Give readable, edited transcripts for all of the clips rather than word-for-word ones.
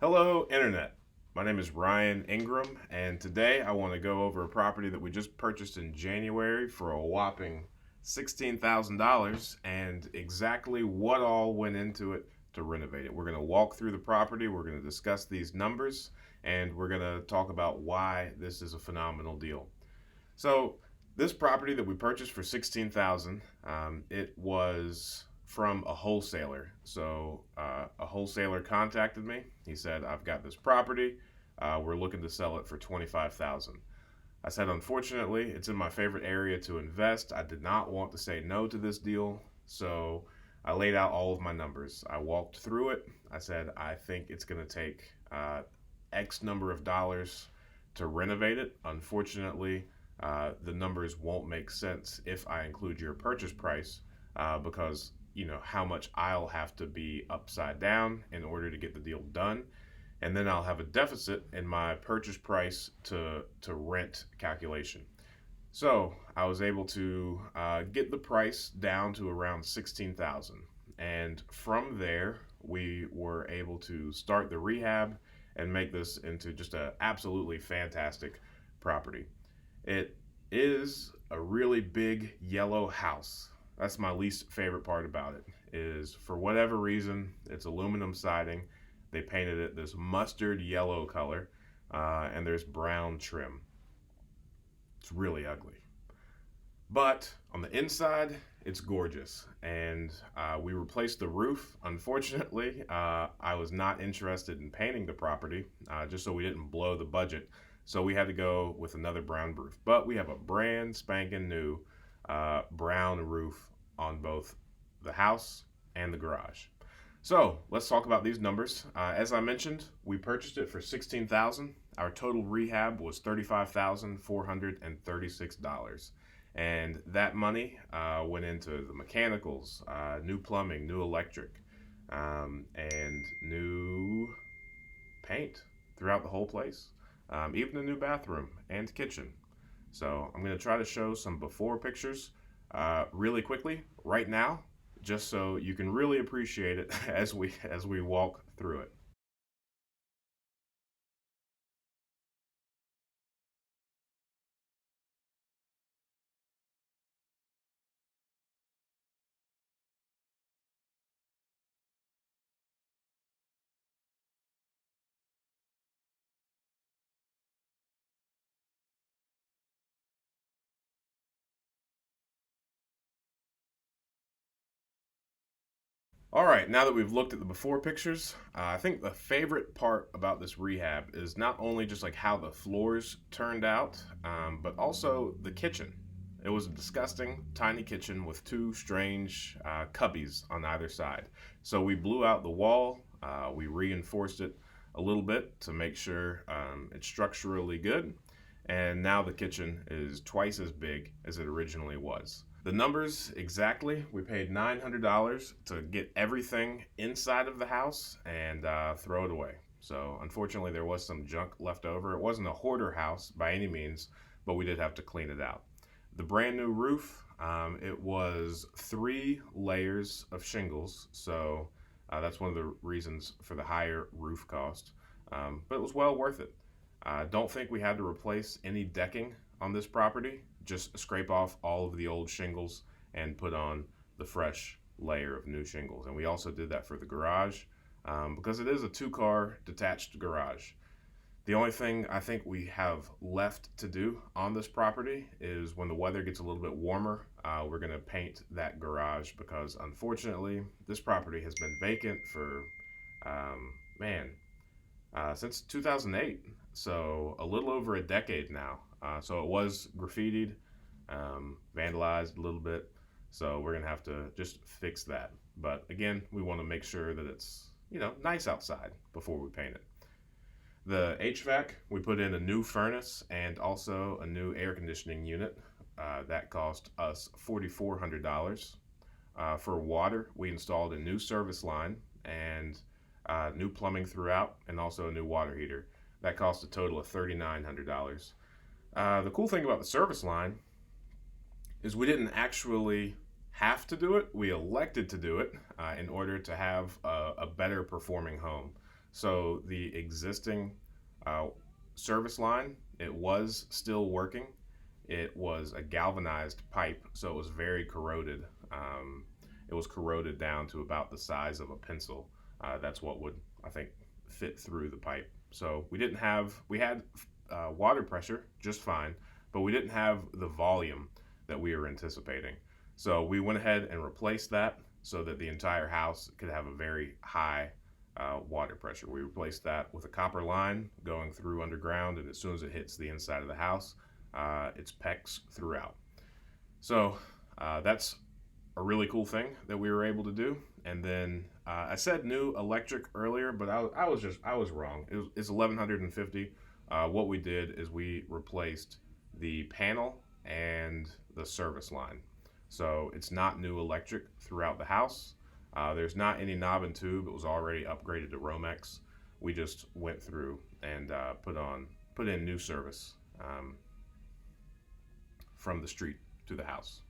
Hello, Internet. My name is Ryan Ingram, and today I want to go over a property that we just purchased in January for a whopping $16,000 and exactly what all went into it to renovate it. We're going to walk through the property, we're going to discuss these numbers, and we're going to talk about why this is a phenomenal deal. So, this property that we purchased for 16,000, it was from a wholesaler. A wholesaler contacted me. He said, "I've got this property. We're looking to sell it for 25,000." I said, "Unfortunately, it's in my favorite area to invest. I did not want to say no to this deal, so I laid out all of my numbers. I walked through it. I said, I think it's going to take X number of dollars to renovate it. Unfortunately, the numbers won't make sense if I include your purchase price because you know how much I'll have to be upside down in order to get the deal done, and then I'll have a deficit in my purchase price to rent calculation." So I was able to get the price down to around 16,000, and from there we were able to start the rehab and make this into just an absolutely fantastic property. It is a really big yellow house. That's my least favorite part about it. Is for whatever reason it's aluminum siding. They painted it this mustard yellow color, and there's brown trim. It's really ugly. But on the inside, it's gorgeous. And we replaced the roof. Unfortunately, I was not interested in painting the property just so we didn't blow the budget. So we had to go with another brown roof. But we have a brand spanking new brown roof on both the house and the garage. So let's talk about these numbers. As I mentioned, we purchased it for 16,000. Our total rehab was $35,436, and that money went into the mechanicals, new plumbing, new electric, and new paint throughout the whole place, even a new bathroom and kitchen. So I'm going to try to show some before pictures really quickly right now, just so you can really appreciate it as we walk through it. All right, now that we've looked at the before pictures, I think the favorite part about this rehab is not only just like how the floors turned out, but also the kitchen. It was a disgusting tiny kitchen with two strange cubbies on either side. So we blew out the wall, we reinforced it a little bit to make sure it's structurally good, and now the kitchen is twice as big as it originally was. The numbers exactly, we paid $900 to get everything inside of the house and throw it away. So unfortunately, there was some junk left over. It wasn't a hoarder house by any means, but we did have to clean it out. The brand new roof, it was 3 layers of shingles, so that's one of the reasons for the higher roof cost. But it was well worth it. Don't think we had to replace any decking on this property. Just scrape off all of the old shingles and put on the fresh layer of new shingles. And we also did that for the garage because it is a 2-car detached garage. The only thing I think we have left to do on this property is when the weather gets a little bit warmer, we're going to paint that garage because unfortunately this property has been vacant for, man, since 2008. So a little over a decade now. So it was graffitied, vandalized a little bit. So we're going to have to just fix that. But again, we want to make sure that it's, nice outside before we paint it. The HVAC, we put in a new furnace and also a new air conditioning unit. That cost us $4,400. For water, we installed a new service line and new plumbing throughout, and also a new water heater. That cost a total of $3,900. The cool thing about the service line is we didn't actually have to do it. We elected to do it in order to have a better performing home. So the existing uh, service line, it was still working. It was a galvanized pipe, so it was very corroded. It was corroded down to about the size of a pencil. That's what would, I think, fit through the pipe. So we had water pressure just fine, but we didn't have the volume that we were anticipating. So we went ahead and replaced that so that the entire house could have a very high water pressure. We replaced that with a copper line going through underground, and as soon as it hits the inside of the house, it's PEX throughout. So that's a really cool thing that we were able to do. And then I said new electric earlier, but I was wrong. It's 1150. What we did is we replaced the panel and the service line. So it's not new electric throughout the house. There's not any knob and tube. It was already upgraded to Romex. We just went through and put in new service from the street to the house.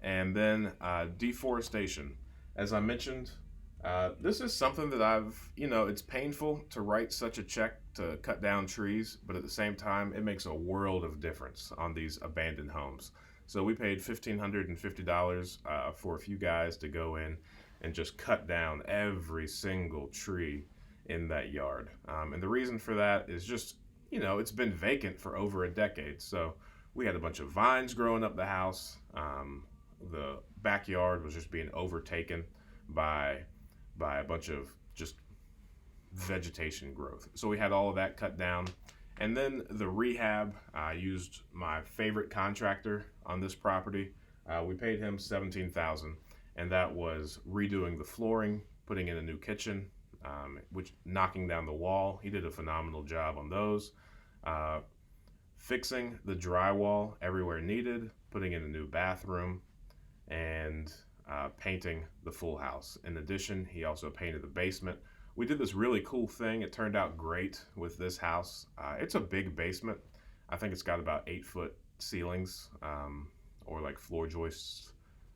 And then deforestation. As I mentioned, this is something that it's painful to write such a check to cut down trees, but at the same time, it makes a world of difference on these abandoned homes. So we paid $1,550 for a few guys to go in and just cut down every single tree in that yard. And the reason for that is just, it's been vacant for over a decade. So we had a bunch of vines growing up the house. The backyard was just being overtaken by a bunch of just vegetation growth. So we had all of that cut down. And then the rehab, I used my favorite contractor on this property. We paid him $17,000, and that was redoing the flooring, putting in a new kitchen, which knocking down the wall. He did a phenomenal job on those. Fixing the drywall everywhere needed, putting in a new bathroom, and painting the full house. In addition, he also painted the basement. We did this really cool thing. It turned out great with this house. It's a big basement. I think it's got about 8-foot ceilings or like floor joists.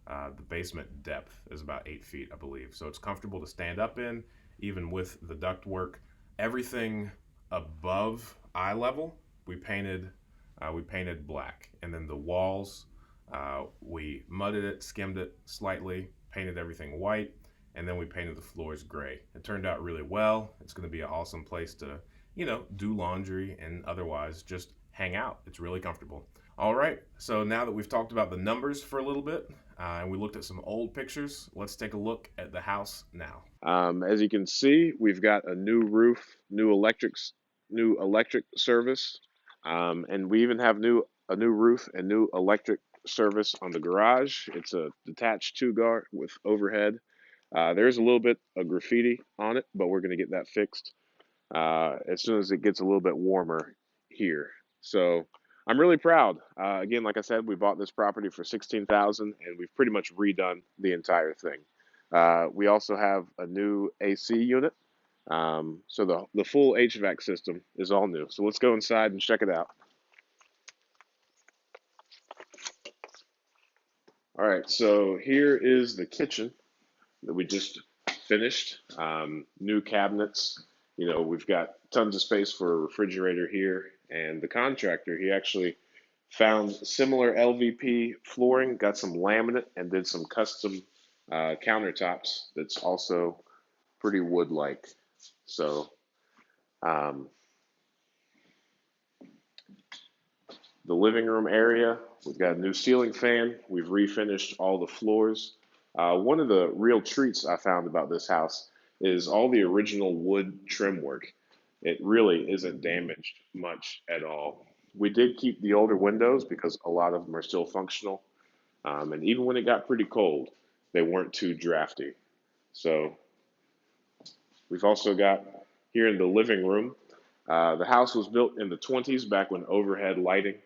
The basement depth is about 8 feet, I believe. So it's comfortable to stand up in, even with the ductwork. Everything above eye level, we painted black, and then the walls, we mudded it, skimmed it slightly, painted everything white, and then we painted the floors gray. It turned out really well. It's going to be an awesome place to, do laundry and otherwise just hang out. It's really comfortable. All right, so now that we've talked about the numbers for a little bit and we looked at some old pictures, let's take a look at the house now. As you can see, we've got a new roof, new electric service, and we even have a new roof and new electric service on the garage. It's a detached two-guard with overhead. There's a little bit of graffiti on it, but we're going to get that fixed as soon as it gets a little bit warmer here. So I'm really proud. Again, like I said, we bought this property for $16,000, and we've pretty much redone the entire thing. We also have a new AC unit. So the full HVAC system is all new. So let's go inside and check it out. All right, so here is the kitchen that we just finished. New cabinets. We've got tons of space for a refrigerator here. And the contractor, he actually found similar LVP flooring, got some laminate, and did some custom countertops that's also pretty wood-like. So the living room area, we've got a new ceiling fan. We've refinished all the floors. One of the real treats I found about this house is all the original wood trim work. It really isn't damaged much at all. We did keep the older windows because a lot of them are still functional. And even when it got pretty cold, they weren't too drafty. So we've also got here in the living room, the house was built in the 20s back when overhead lighting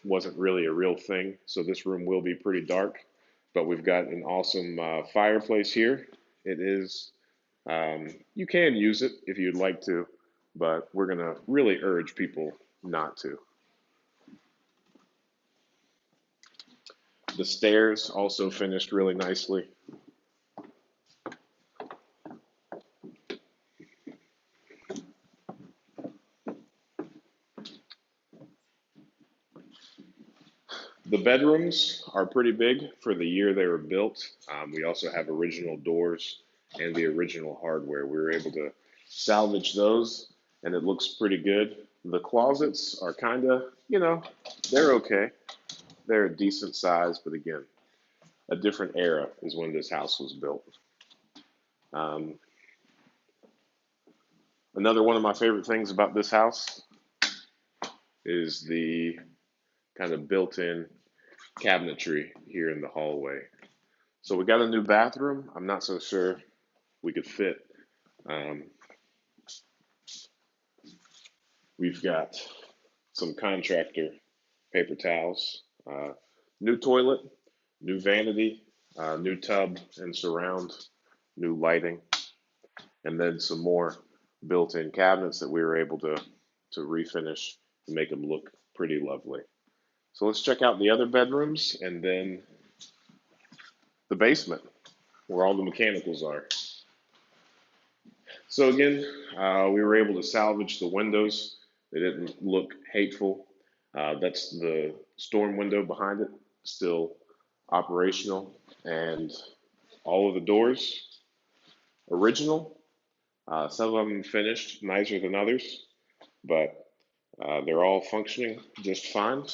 wasn't really a real thing. So this room will be pretty dark, but we've got an awesome fireplace here. It is, you can use it if you'd like to, but we're going to really urge people not to. The stairs also finished really nicely. The bedrooms are pretty big for the year they were built. We also have original doors and the original hardware. We were able to salvage those, and it looks pretty good. The closets are kind of, they're okay. They're a decent size, but again, a different era is when this house was built. Um, Another one of my favorite things about this house is the kind of built-in cabinetry here in the hallway. So we got a new bathroom. I'm not so sure we could fit. Um, we've got some contractor paper towels, new toilet, new vanity, new tub and surround, new lighting, and then some more built-in cabinets that we were able to refinish and make them look pretty lovely. So let's check out the other bedrooms and then the basement where all the mechanicals are. So again, we were able to salvage the windows. They didn't look hateful. That's the storm window behind it, still operational, and all of the doors original. Some of them finished nicer than others, but they're all functioning just fine.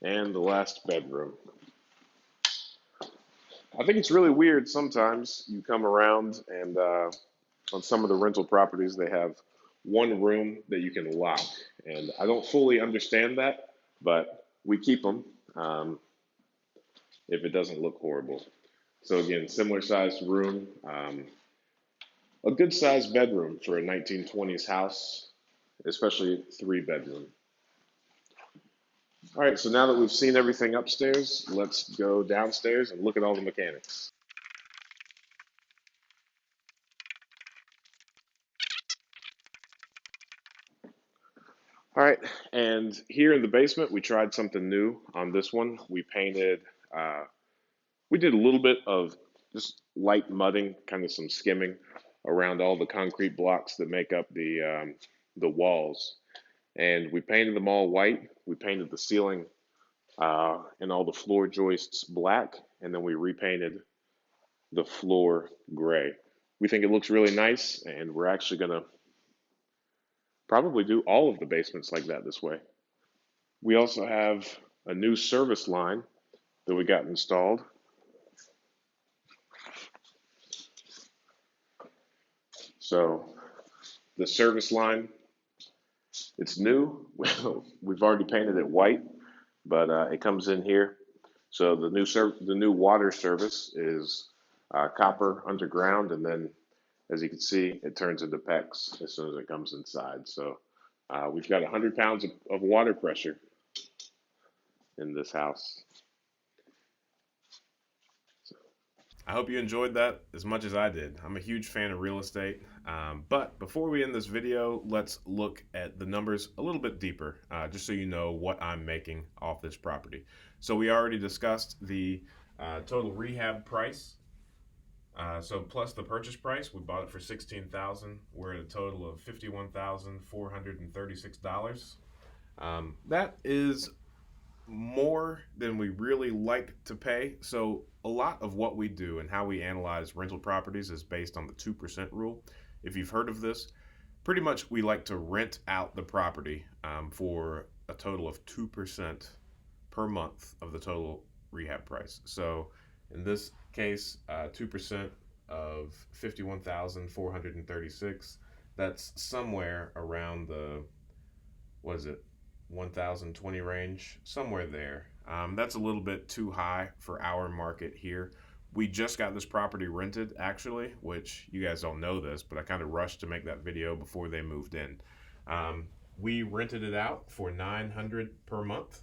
And the last bedroom. I think it's really weird sometimes you come around and on some of the rental properties they have one room that you can lock. And I don't fully understand that, but we keep them if it doesn't look horrible. So again, similar sized room, a good sized bedroom for a 1920s house, especially 3 bedroom. All right, so now that we've seen everything upstairs, let's go downstairs and look at all the mechanics. All right, and here in the basement, we tried something new on this one. Uh, we did a little bit of just light mudding, kind of some skimming around all the concrete blocks that make up the walls, and we painted them all white. We painted the ceiling and all the floor joists black, and then we repainted the floor gray. We think it looks really nice, and we're actually gonna probably do all of the basements like that this way. We also have a new service line that we got installed. So the service line, it's new. We've already painted it white, but it comes in here. So the new water service is copper underground, and then as you can see, it turns into PEX as soon as it comes inside. So we've got 100 pounds of water pressure in this house. I hope you enjoyed that as much as I did. I'm a huge fan of real estate. But before we end this video, let's look at the numbers a little bit deeper, just so you know what I'm making off this property. So we already discussed the total rehab price. So plus the purchase price, we bought it for $16,000. We're at a total of $51,436. That is more than we really like to pay. So a lot of what we do and how we analyze rental properties is based on the 2% rule. If you've heard of this, pretty much we like to rent out the property for a total of 2% per month of the total rehab price. So in this case, 2% of 51,436. That's somewhere around the, what is it, 1,020 range, somewhere there. That's a little bit too high for our market here. We just got this property rented, actually, which you guys don't know this, but I kind of rushed to make that video before they moved in. We rented it out for $900 per month,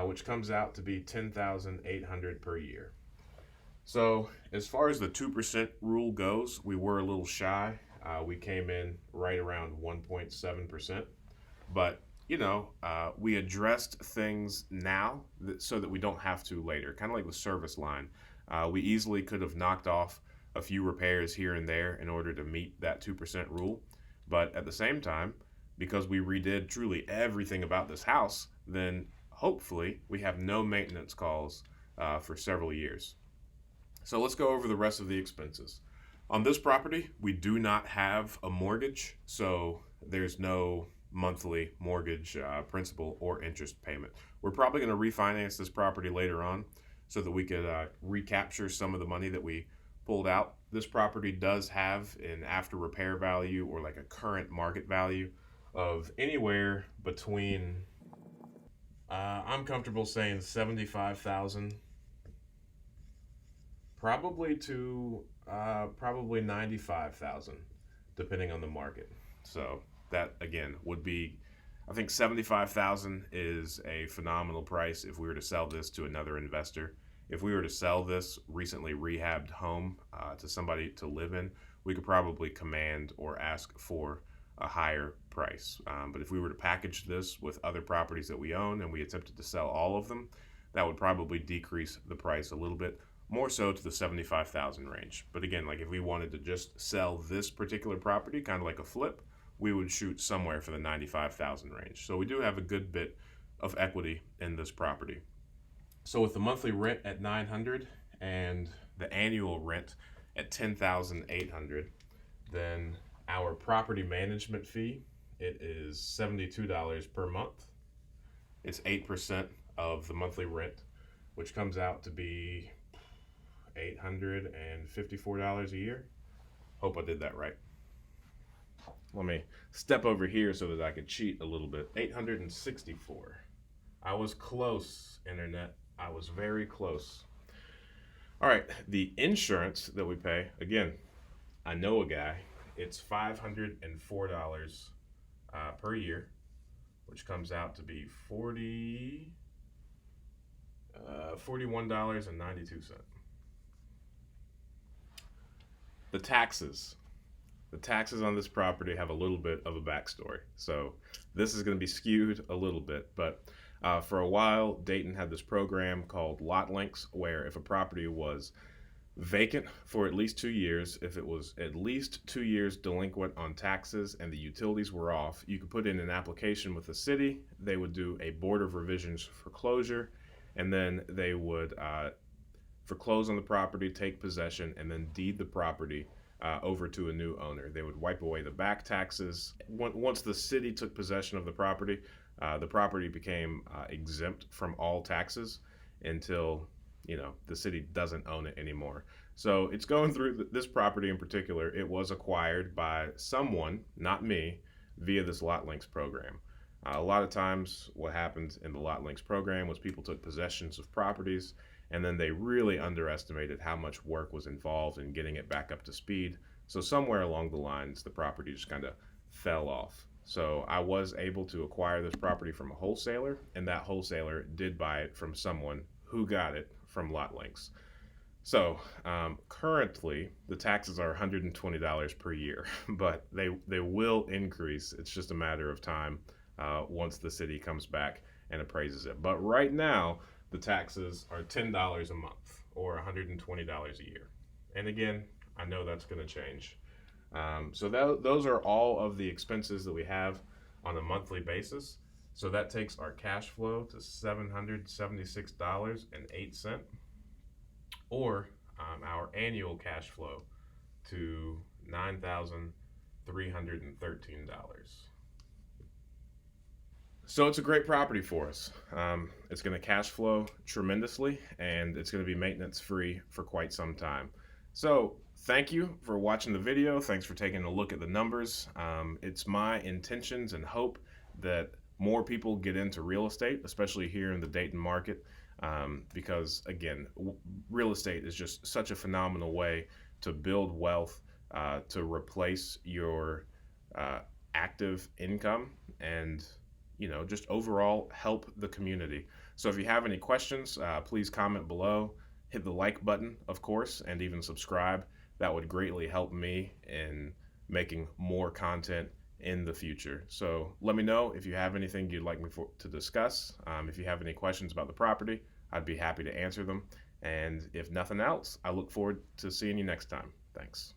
which comes out to be $10,800 per year. So as far as the 2% rule goes, we were a little shy. We came in right around 1.7%. But, we addressed things now so that we don't have to later, kind of like the service line. We easily could have knocked off a few repairs here and there in order to meet that 2% rule. But at the same time, because we redid truly everything about this house, then hopefully we have no maintenance calls for several years. So let's go over the rest of the expenses. On this property, we do not have a mortgage, so there's no monthly mortgage principal or interest payment. We're probably going to refinance this property later on so that we could recapture some of the money that we pulled out. This property does have an after repair value, or like a current market value, of anywhere between I'm comfortable saying 75,000 probably to probably 95,000, depending on the market. So that again would be, I think 75,000 is a phenomenal price if we were to sell this to another investor. If we were to sell this recently rehabbed home to somebody to live in, we could probably command or ask for a higher price. But if we were to package this with other properties that we own and we attempted to sell all of them, that would probably decrease the price a little bit, more so to the 75,000 range. But again, like if we wanted to just sell this particular property, kind of like a flip, we would shoot somewhere for the 95,000 range. So we do have a good bit of equity in this property. So with the monthly rent at 900 and the annual rent at 10,800, then our property management fee, it is $72 per month. It's 8% of the monthly rent, which comes out to be $854 a year. Hope I did that right. Let me step over here so that I could cheat a little bit. 864. I was close, internet. I was very close. All right, the insurance that we pay, again, I know a guy. It's $504 per year, which comes out to be $41.92. The taxes. The taxes on this property have a little bit of a backstory. So this is going to be skewed a little bit, but for a while, Dayton had this program called lot links, where if a property was vacant for at least 2 years, if it was at least 2 years delinquent on taxes and the utilities were off, you could put in an application with the city. They would do a board of revisions foreclosure, and then they would foreclose on the property, take possession, and then deed the property over to a new owner. They would wipe away the back taxes. Once the city took possession of the property became exempt from all taxes until the city doesn't own it anymore. So it's going through this property in particular. It was acquired by someone, not me, via this lot links program. A lot of times what happened in the lot links program was people took possessions of properties and then they really underestimated how much work was involved in getting it back up to speed. So somewhere along the lines, the property just kind of fell off. So I was able to acquire this property from a wholesaler, and that wholesaler did buy it from someone who got it from lot links. So currently the taxes are $120 per year, but they will increase. It's just a matter of time once the city comes back and appraises it. But right now, the taxes are $10 a month or $120 a year. And again, I know that's going to change. So those are all of the expenses that we have on a monthly basis. So that takes our cash flow to $776.08, or our annual cash flow to $9,313. So it's a great property for us. It's going to cash flow tremendously, and it's going to be maintenance free for quite some time. So thank you for watching the video. Thanks for taking a look at the numbers. It's my intentions and hope that more people get into real estate, especially here in the Dayton market, because again, real estate is just such a phenomenal way to build wealth, to replace your active income, and just overall help the community. So if you have any questions, please comment below. Hit the like button, of course, and even subscribe. That would greatly help me in making more content in the future. So let me know if you have anything you'd like me to discuss. If you have any questions about the property, I'd be happy to answer them. And if nothing else, I look forward to seeing you next time. Thanks.